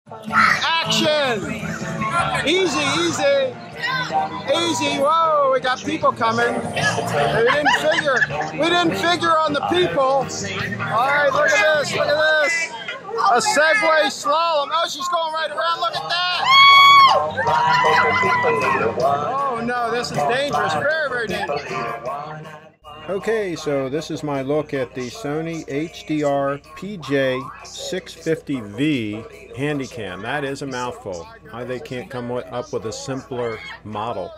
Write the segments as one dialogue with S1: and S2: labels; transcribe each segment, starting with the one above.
S1: Action! Easy, easy. Easy. Whoa, we got people coming. We didn't figure on the people. All right, look at this, look at this. A Segway slalom. Oh, she's going right around. Look at that. Oh no, this is dangerous. Very, very dangerous. Okay, so this is my look at the Sony HDR PJ650V Handycam. That is a mouthful. They can't come up with a simpler model.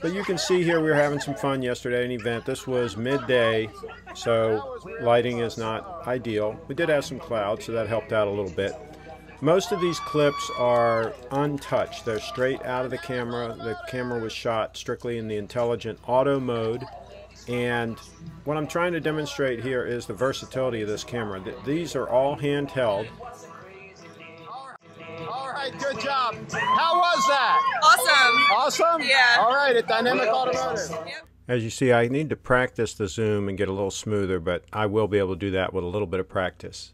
S1: But you can see here we were having some fun yesterday at an event. This was midday, so lighting is not ideal. We did have some clouds, so that helped out a little bit. Most of these clips are untouched. They're straight out of the camera. The camera was shot strictly in the intelligent auto mode. And what I'm trying to demonstrate here is the versatility of this camera. These are all handheld. All right, good job. How was that?
S2: Awesome.
S1: Awesome?
S2: Yeah.
S1: All right, at Dynamic Automotive.
S2: Yep.
S1: As you see, I need to practice the zoom and get a little smoother, but I will be able to do that with a little bit of practice.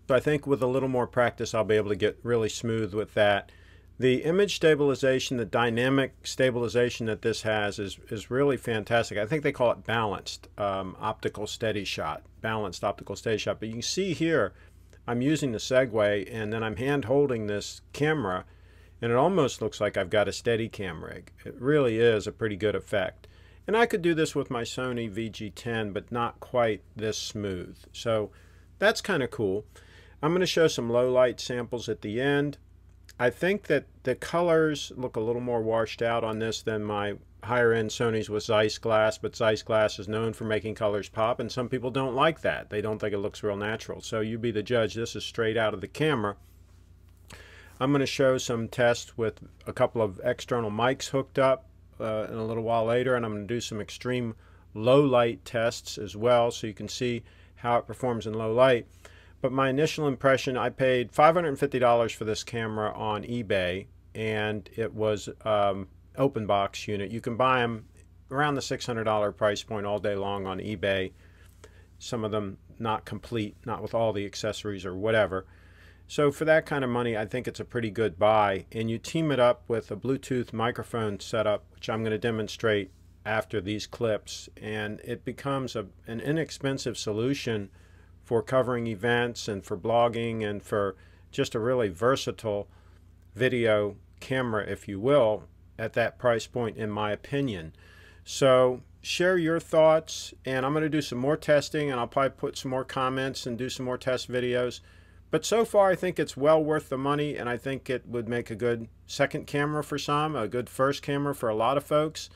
S1: So I think with a little more practice, I'll be able to get really smooth with that. The image stabilization, the dynamic stabilization that this has is really fantastic. I think they call it Balanced Optical Steady Shot. Balanced Optical Steady Shot. But you can see here, I'm using the Segway, and then I'm hand holding this camera, and it almost looks like I've got a Steadicam rig. It really is a pretty good effect. And I could do this with my Sony VG10, but not quite this smooth. So that's kind of cool. I'm going to show some low light samples at the end. I think that the colors look a little more washed out on this than my higher end Sony's with Zeiss glass, but Zeiss glass is known for making colors pop, and some people don't like that. They don't think it looks real natural. So you be the judge. This is straight out of the camera. I'm going to show some tests with a couple of external mics hooked up in a little while later, and I'm going to do some extreme low light tests as well so you can see how it performs in low light. But my initial impression, I paid $550 for this camera on eBay, and it was open box unit. You can buy them around the $600 price point all day long on eBay. Some of them not complete, not with all the accessories or whatever. So for that kind of money, I think it's a pretty good buy. And you team it up with a Bluetooth microphone setup, which I'm going to demonstrate after these clips, and it becomes an inexpensive solution for covering events and for blogging and for just a really versatile video camera, if you will, at that price point, in my opinion. So share your thoughts, and I'm going to do some more testing, and I'll probably put some more comments and do some more test videos. But so far, I think it's well worth the money, and I think it would make a good second camera for some, a good first camera for a lot of folks.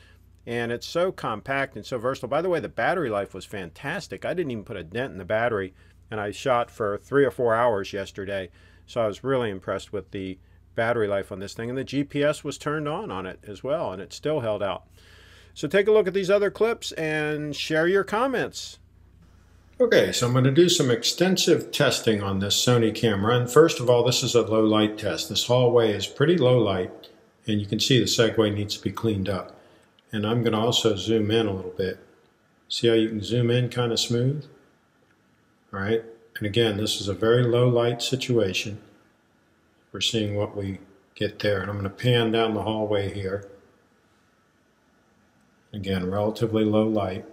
S1: And it's so compact and so versatile. By the way, the battery life was fantastic. I didn't even put a dent in the battery, and I shot for 3 or 4 hours yesterday. So I was really impressed with the battery life on this thing. And the GPS was turned on it as well, and it still held out. So take a look at these other clips and share your comments. Okay, so I'm going to do some extensive testing on this Sony camera. And first of all, this is a low light test. This hallway is pretty low light, and you can see the Segway needs to be cleaned up. And I'm going to also zoom in a little bit. See how you can zoom in kind of smooth? All right, and again, this is a very low light situation. We're seeing what we get there. And I'm going to pan down the hallway here. Again, relatively low light.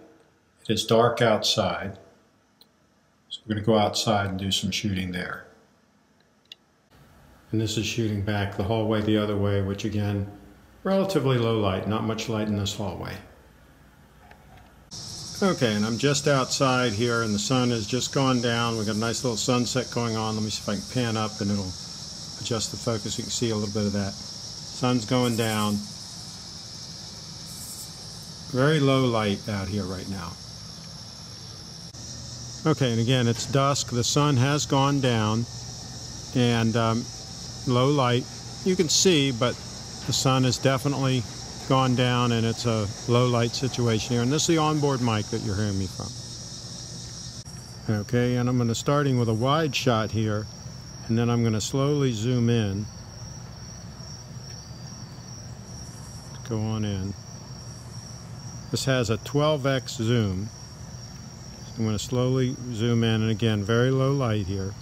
S1: It is dark outside. So we're going to go outside and do some shooting there. And this is shooting back the hallway the other way, which again, relatively low light, not much light in this hallway. Okay, and I'm just outside here, and the sun has just gone down. We've got a nice little sunset going on. Let me see if I can pan up, and it'll adjust the focus. You can see a little bit of that. Sun's going down. Very low light out here right now. Okay, and again, it's dusk. The sun has gone down, and low light. You can see, but the sun has definitely gone down, and it's a low light situation here. And this is the onboard mic that you're hearing me from. Okay, and I'm going to starting with a wide shot here, and then I'm going to slowly zoom in. Go on in. This has a 12x zoom. I'm going to slowly zoom in, and again, very low light here.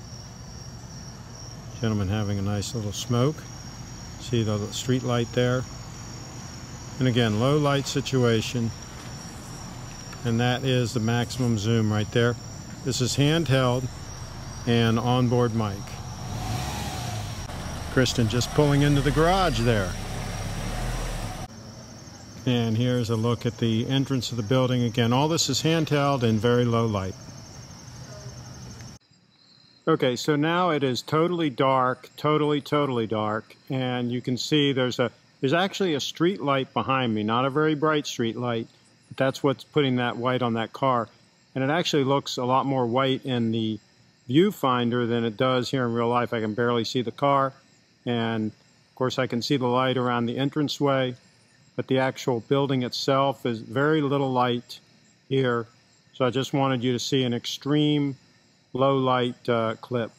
S1: Gentleman having a nice little smoke. See the street light there? And again, low light situation. And that is the maximum zoom right there. This is handheld and onboard mic. Kristen just pulling into the garage there. And here's a look at the entrance of the building. Again, all this is handheld and very low light. Okay, so now it is totally dark, totally dark, and you can see there's actually a street light behind me, not a very bright street light, but that's what's putting that white on that car. And it actually looks a lot more white in the viewfinder than it does here in real life. I can barely see the car, and of course I can see the light around the entranceway. But the actual building itself is very little light here. So I just wanted you to see an extreme low light clip.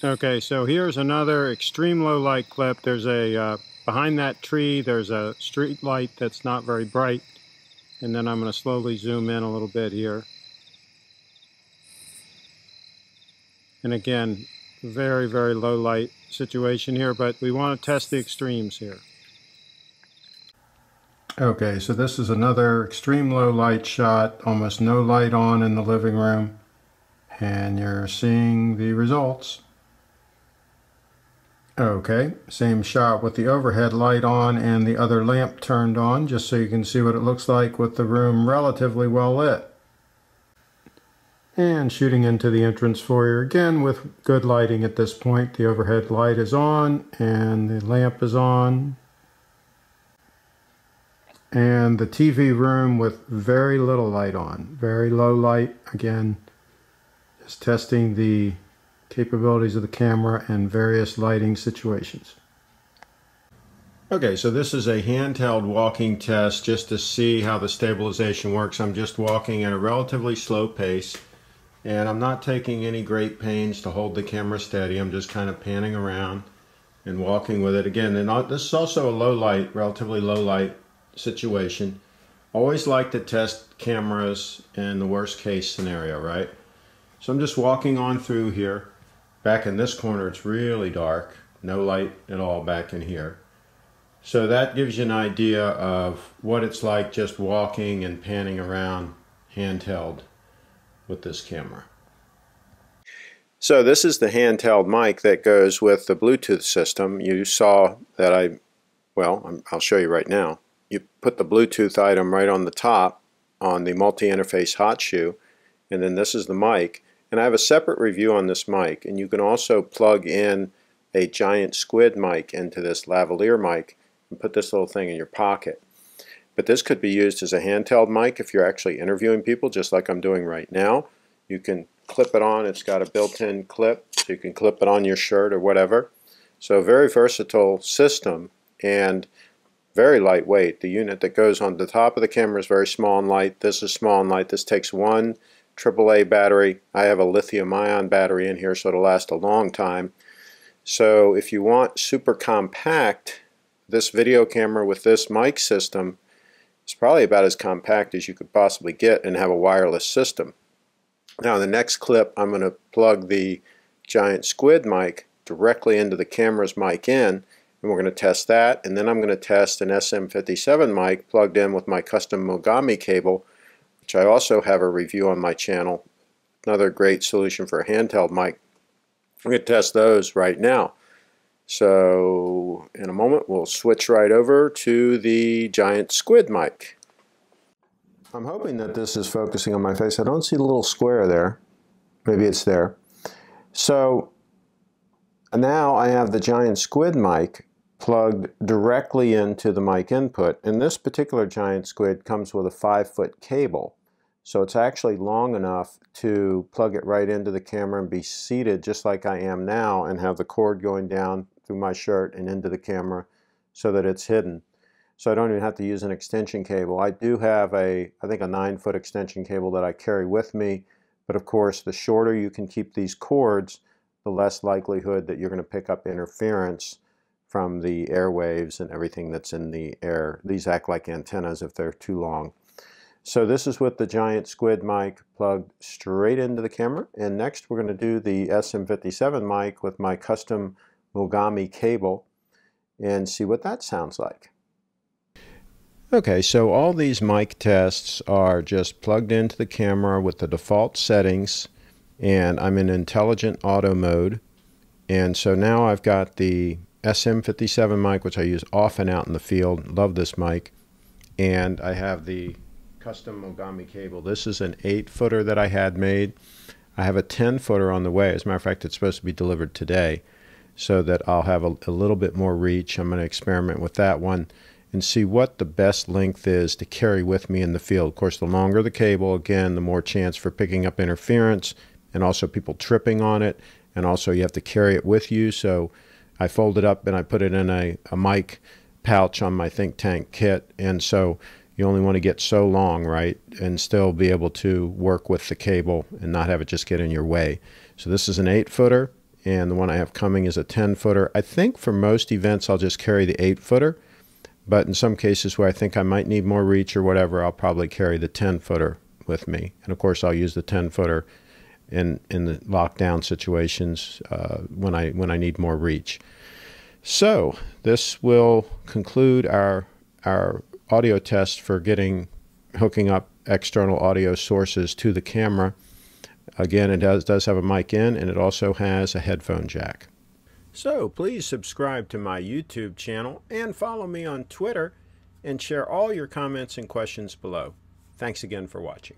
S1: Okay, so here's another extreme low light clip. There's a, behind that tree, there's a street light that's not very bright. And then I'm going to slowly zoom in a little bit here. And again, very low light situation here, but we want to test the extremes here. Okay, so this is another extreme low light shot, almost no light on in the living room, and you're seeing the results. Okay, same shot with the overhead light on and the other lamp turned on, just so you can see what it looks like with the room relatively well lit. And shooting into the entrance foyer again with good lighting at this point. The overhead light is on and the lamp is on. And the TV room with very little light on, very low light. Again, just testing the capabilities of the camera and various lighting situations. Okay, so this is a handheld walking test just to see how the stabilization works. I'm just walking at a relatively slow pace, and I'm not taking any great pains to hold the camera steady. I'm just kind of panning around and walking with it. Again, this is also a low light, relatively low light situation. Always like to test cameras in the worst case scenario, right? So I'm just walking on through here. Back in this corner it's really dark, no light at all back in here. So that gives you an idea of what it's like just walking and panning around handheld with this camera. So this is the handheld mic that goes with the Bluetooth system. You saw that I'll show you right now. You put the Bluetooth item right on the top on the multi-interface hot shoe, and then this is the mic. And I have a separate review on this mic, and you can also plug in a Giant Squid mic into this lavalier mic and put this little thing in your pocket. But this could be used as a handheld mic if you're actually interviewing people, just like I'm doing right now. You can clip it on. It's got a built-in clip, so you can clip it on your shirt or whatever. So very versatile system and very lightweight. The unit that goes on the top of the camera is very small and light. This is small and light. This takes one AAA battery. I have a lithium-ion battery in here, so it'll last a long time. So if you want super compact, this video camera with this mic system is probably about as compact as you could possibly get and have a wireless system. Now in the next clip I'm going to plug the Giant Squid mic directly into the camera's mic in, and we're going to test that, and then I'm going to test an SM57 mic plugged in with my custom Mogami cable, which I also have a review on my channel. Another great solution for a handheld mic. We're going to test those right now. So in a moment we'll switch right over to the Giant Squid mic. I'm hoping that this is focusing on my face. I don't see the little square there. Maybe it's there. So now I have the Giant Squid mic plugged directly into the mic input, and this particular Giant Squid comes with a 5-foot cable, so it's actually long enough to plug it right into the camera and be seated just like I am now and have the cord going down through my shirt and into the camera so that it's hidden. So I don't even have to use an extension cable. I do have I think a 9-foot extension cable that I carry with me, but of course the shorter you can keep these cords, the less likelihood that you're going to pick up interference from the airwaves and everything that's in the air. These act like antennas if they're too long. So this is with the Giant Squid mic plugged straight into the camera, and next we're going to do the SM57 mic with my custom Mogami cable and see what that sounds like. Okay, so all these mic tests are just plugged into the camera with the default settings, and I'm in intelligent auto mode. And so now I've got the SM57 mic, which I use often out in the field. Love this mic. And I have the custom Mogami cable. This is an 8-footer that I had made. I have a 10-footer on the way. As a matter of fact, it's supposed to be delivered today, so that I'll have a little bit more reach. I'm going to experiment with that one and see what the best length is to carry with me in the field. Of course, the longer the cable, again, the more chance for picking up interference and also people tripping on it. And also you have to carry it with you. So I fold it up and I put it in a mic pouch on my Think Tank kit. And so you only want to get so long, right? And still be able to work with the cable and not have it just get in your way. So this is an 8-footer, and the one I have coming is a 10-footer. I think for most events I'll just carry the 8-footer. But in some cases where I think I might need more reach or whatever, I'll probably carry the 10-footer with me. And of course, I'll use the 10-footer in the lockdown situations when I need more reach. So this will conclude our audio test for hooking up external audio sources to the camera. Again, it does have a mic in, and it also has a headphone jack. So please subscribe to my YouTube channel and follow me on Twitter, and share all your comments and questions below. Thanks again for watching.